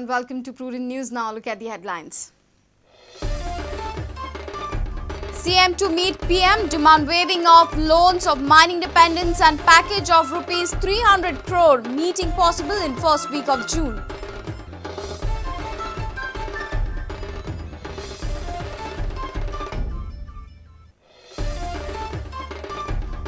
and welcome to Prudent News. Now look at the headlines. CM to meet PM, demand waiving of loans of mining dependents and package of rupees 300 crore. Meeting possible in first week of June.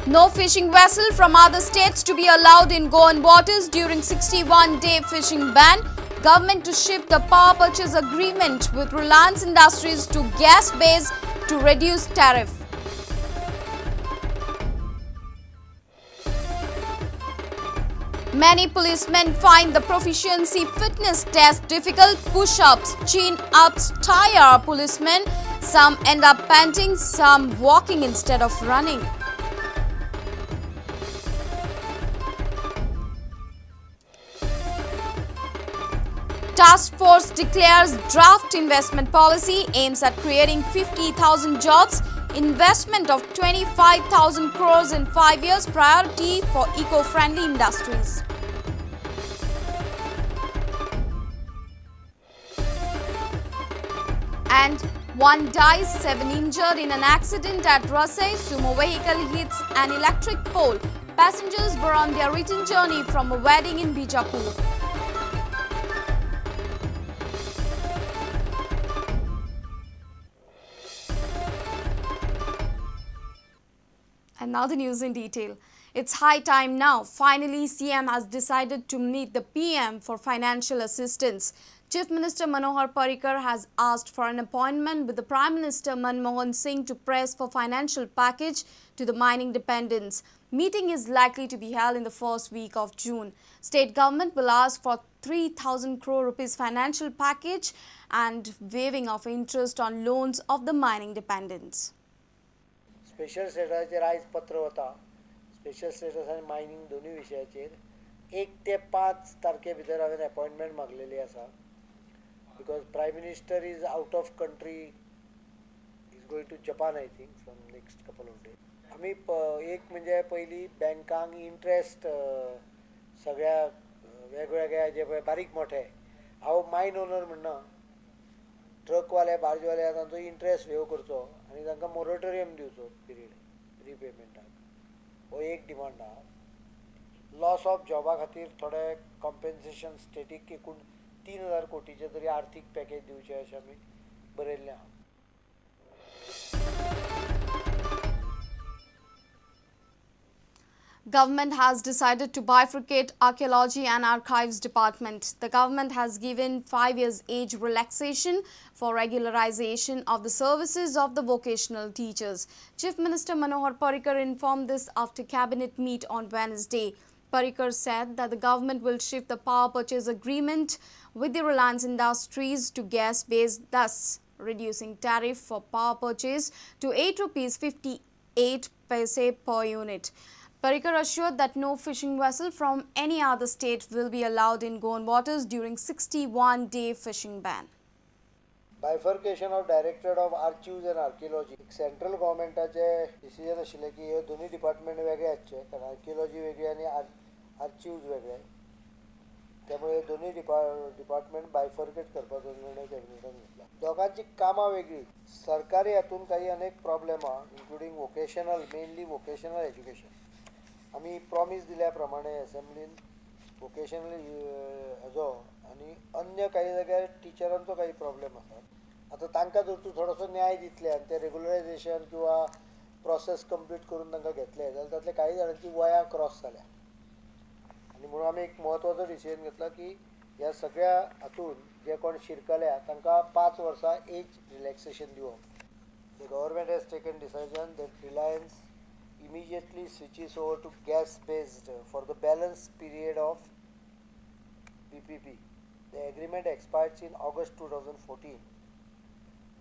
No fishing vessel from other states to be allowed in Goan waters during 61-day fishing ban. Government to shift the power purchase agreement with Reliance Industries to gas base to reduce tariff. Many policemen find the proficiency fitness test difficult. Push-ups, chin-ups tire policemen. Some end up panting, some walking instead of running. Task Force declares draft investment policy, aims at creating 50,000 jobs, investment of 25,000 crores in 5 years, priority for eco-friendly industries. And 1 dies, 7 injured in an accident at Rasai. Sumo vehicle hits an electric pole. Passengers were on their return journey from a wedding in Bijapur. And now the news in detail. It's high time now. Finally, CM has decided to meet the PM for financial assistance. Chief Minister Manohar Parrikar has asked for an appointment with the Prime Minister Manmohan Singh to press for financial package to the mining dependents. Meeting is likely to be held in the first week of June. State government will ask for 3,000 crore rupees financial package and waiving of interest on loans of the mining dependents. Special स्टेटसाचेर आयज पत्र वता special status आनी mining दोनूय विशयाचेर 1 ते 5 तारखे भितर हांवें अपॉयंटमेंट मागलेली आसा because prime minister is out of country is going to Japan I think from next couple of days आमी एक म्हणजे पयलीं बँकांक इंट्रस्ट सगळ्या वेगवेगळ्या जे पळय बारीक मोठे हांव मायन ओनर म्हणना ट्रकवाले बार्जवाले तांचो इंट्रस्ट वेव करचो आनी तांकां मोरेटोरियम दिवचो पिरियड रिपेमेंटाक हो एक डिमांड आहा लॉस ऑफ जॉबा खातीर थोडे कॉम्पेन्सेशन स्टेटीक एकूण 3,000 कोटीचे तरी आर्थीक पॅकेज दिवचे अशें आमी बरयल्लें आहा. Government has decided to bifurcate Archaeology and Archives Department. The government has given 5 years age relaxation for regularization of the services of the vocational teachers. Chief Minister Manohar Parrikar informed this after cabinet meet on Wednesday. Parrikar said that the government will shift the power purchase agreement with the Reliance Industries to gas base, thus reducing tariff for power purchase to 8 rupees 58 paise per unit. Parrikar assured that no fishing vessel from any other state will be allowed in Goan waters during 61-day fishing ban. Bifurcation of Directorate of Archives and Archaeology. Central गव्हर्मेंटाचे decision आशिल्लें की हे दोन्ही department वेगळे आसचे कारण archaeology वेगळी आनी आर्चिव्स वेगळे त्यामुळे दोन्ही डिपार्टमेंट बायफर्केट करपाचो निर्णय कॅबिनेटान घेतला दोगांची कामां वेगळी सरकारी हातून काही अनेक प्रॉब्लेम आहा including vocational mainly vocational education आमी प्रॉमिस दिल्या प्रमाणे असेंब्लीन वोकेशनल हेजो आनी अन्य काही जाग्यार टिचरांचो काही प्रॉब्लेम आसा आतां तांकां जर तूं थोडोसो न्याय दितले आनी ते रेग्युलरायजेशन किंवा प्रोसेस कंप्लीट करून तांकां घेतले जाल्यार तातले काही जाणांची वयां क्रॉस जाल्या आनी म्हणून आमी एक म्हत्वाचो डिसिजन घेतला की ह्या सगळ्या हातून जे कोण शिरकल्या तांकां 5 वर्सां एज रिलॅक्सेशन दिवप the government has taken decision that Reliance immediately switches over to gas based for the balance period of PPP. The agreement expires in August 2014.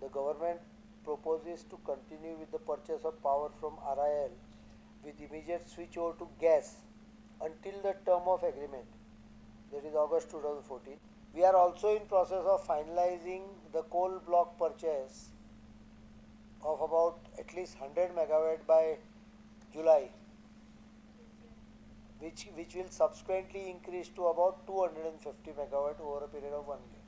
The government proposes to continue with the purchase of power from RIL with immediate switch over to gas until the term of agreement, that is August 2014. We are also in process of finalizing the coal block purchase of about at least 100 megawatt by July, which will subsequently increase to about 250 megawatt over a period of 1 year.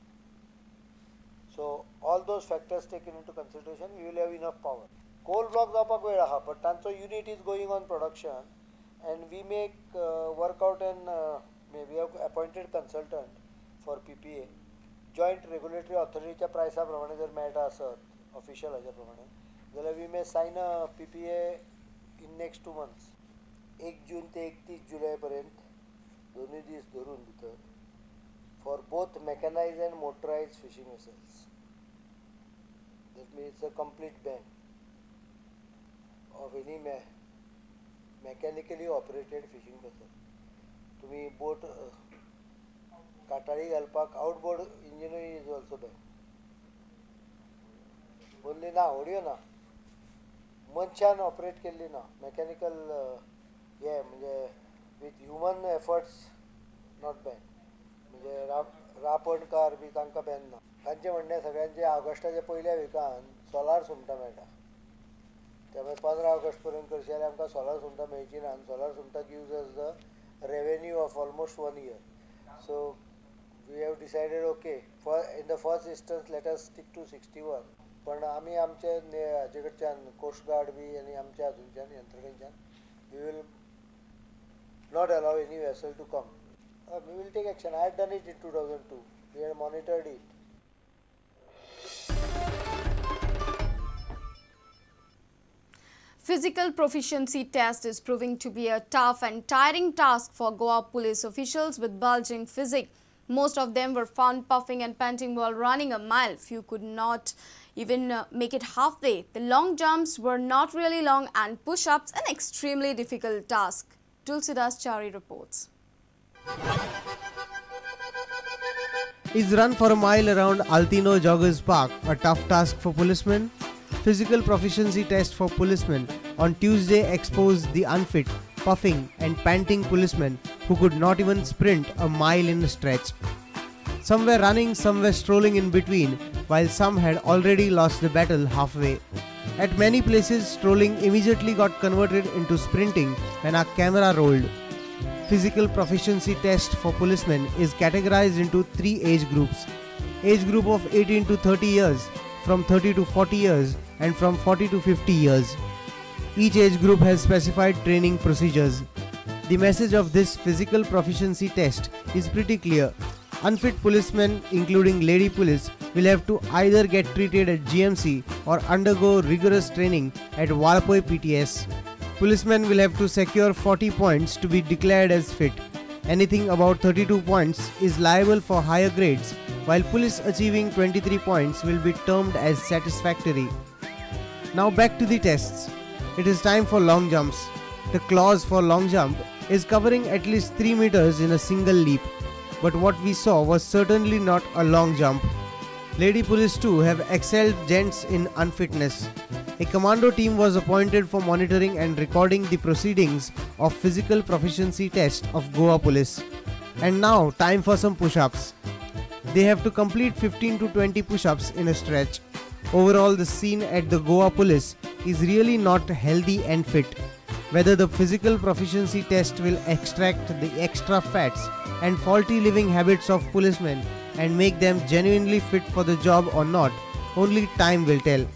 So all those factors taken into consideration, we will have enough power. Coal block जावपाक वेळ आहा, but तांचो unit is going on production, and we make work out and we have appointed consultant for PPA. Joint regulatory authorityच्या प्रायसा प्रमाणे जर मेळटा आसत official हाच्या प्रमाणे जाल्यार we may sign a PPA in next 2 months. 1 जून ते 31 जुलै पर्यंत दोन्ही दीस धरून भितर for both mechanized and motorized fishing vessels. That means it's a complete ban of any mechanically operated fishing vessel. तुम्ही boat काटाळी घालपाक outboard engine is also banned. Only ना audio ना मनशान ऑपरेट केल्ली ना मेकॅनिकल हे म्हणजे with human efforts not banned. म्हणजे रापणकार B तांकां बॅन ना. तांचे म्हणणें सगळ्यांचे ऑगस्टाच्या पयल्या विकान सोलार सुंगटां मेळटा. त्यामुळे 15 ऑगस्ट पर्यंत करशी जाल्यार आमकां सोलार सुंगटां मेळची ना. सोलार सुंगटां gives us the revenue of almost 1 year. So we have decided okay in the first instance let us stick to 61. पण आमी आमचे हाजे कडच्यान कोस्ट गार्ड बी आनी आमच्या हातूंच्यान यंत्रणेच्यान we will not allow any vessel to come. We will take action. I had done it in 2002. We had monitored it. Physical proficiency test is proving to be a tough and tiring task for Goa police officials with bulging physique. Most of them were found puffing and panting while running a mile. Few could not even make it halfway. The long jumps were not really long and push-ups an extremely difficult task. Tulsidas Chari reports. Is run for a mile around Altino Joggers Park a tough task for policemen? Physical proficiency test for policemen on Tuesday exposed the unfit, puffing and panting policemen who could not even sprint a mile in a stretch. Some were running, some were strolling in between, while some had already lost the battle halfway. At many places, strolling immediately got converted into sprinting when our camera rolled. Physical proficiency test for policemen is categorized into 3 age groups. Age group of 18 to 30 years, from 30 to 40 years and from 40 to 50 years. Each age group has specified training procedures. The message of this physical proficiency test is pretty clear. Unfit policemen, including lady police, will have to either get treated at GMC or undergo rigorous training at Walapoi PTS. Policemen will have to secure 40 points to be declared as fit. Anything about 32 points is liable for higher grades, while police achieving 23 points will be termed as satisfactory. Now back to the tests. It is time for long jumps. The clause for long jump is covering at least 3 meters in a single leap. But what we saw was certainly not a long jump. Lady police too have excelled gents in unfitness. A commando team was appointed for monitoring and recording the proceedings of physical proficiency test of Goa police. And now time for some push-ups. They have to complete 15 to 20 push-ups in a stretch. Overall, the scene at the Goa police is really not healthy and fit. Whether the physical proficiency test will extract the extra fats and faulty living habits of policemen and make them genuinely fit for the job or not, only time will tell.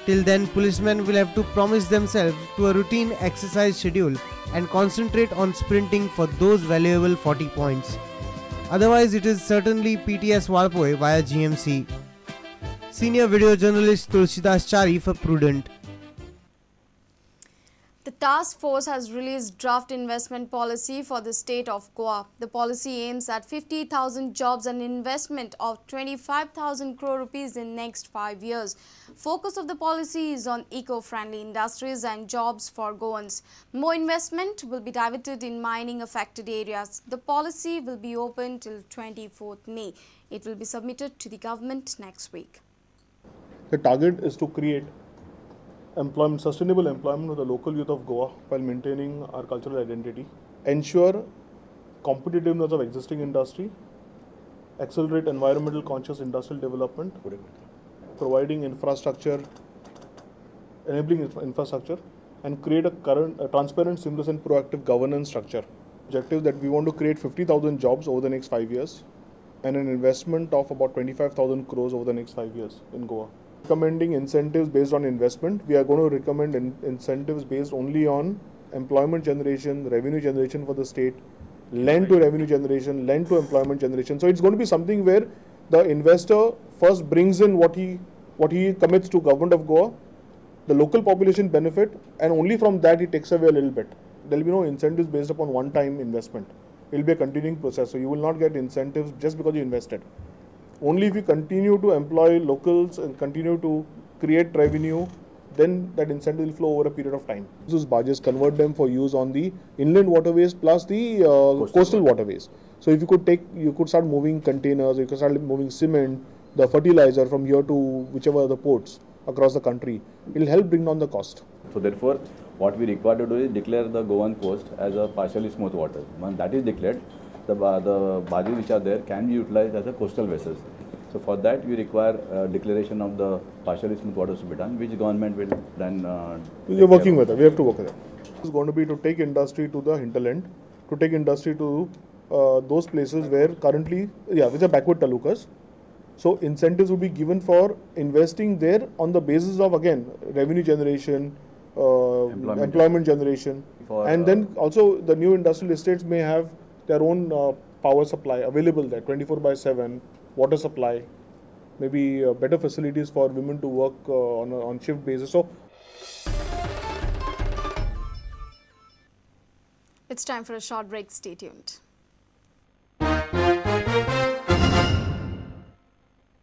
Till then, policemen will have to promise themselves to a routine exercise schedule and concentrate on sprinting for those valuable 40 points. Otherwise, it is certainly PTS Walapoi via GMC. Senior video journalist Tulsidas Chari for Prudent. The task force has released draft investment policy for the state of Goa. The policy aims at 50,000 jobs and investment of 25,000 crore rupees in next 5 years. Focus of the policy is on eco-friendly industries and jobs for Goans. More investment will be diverted in mining affected areas. The policy will be open till 24th May. It will be submitted to the government next week. The target is to create sustainable employment for the local youth of Goa while maintaining our cultural identity, ensure competitiveness of existing industry, accelerate environmental conscious industrial development, providing infrastructure, enabling infrastructure, and create a transparent, seamless and proactive governance structure. Objective that we want to create 50,000 jobs over the next 5 years, and an investment of about 25,000 crores over the next 5 years in Goa. Recommending incentives based on investment, we are going to recommend incentives based only on employment generation, revenue generation for the state, lend to revenue generation, lend to employment generation. So it's going to be something where the investor first brings in what he commits to government of Goa, the local population benefit, and only from that he takes away a little bit. There will be no incentives based upon one-time investment. It will be a continuing process. So you will not get incentives just because you invested. Only if you continue to employ locals and continue to create revenue, then that incentive will flow over a period of time. Those barges, convert them for use on the inland waterways plus the coastal waterways. So if you could start moving containers, you could start moving cement, the fertilizer from here to whichever other ports across the country. It will help bring down the cost. So therefore, what we require to do is declare the Goan coast as a partially smooth water. Once that is declared, the barges which are there can be utilized as a coastal vessels. So for that, we require declaration of the partially smooth waters to be done, which government will then. We are working with it. We have to work with it. It's going to be to take industry to the hinterland, to take industry to those places where currently, which are backward talukas. So incentives will be given for investing there on the basis of, again, revenue generation, employment generation, and then also the new industrial estates may have their own power supply available there, 24/7, water supply, maybe better facilities for women to work on shift basis. So it's time for a short break. Stay tuned.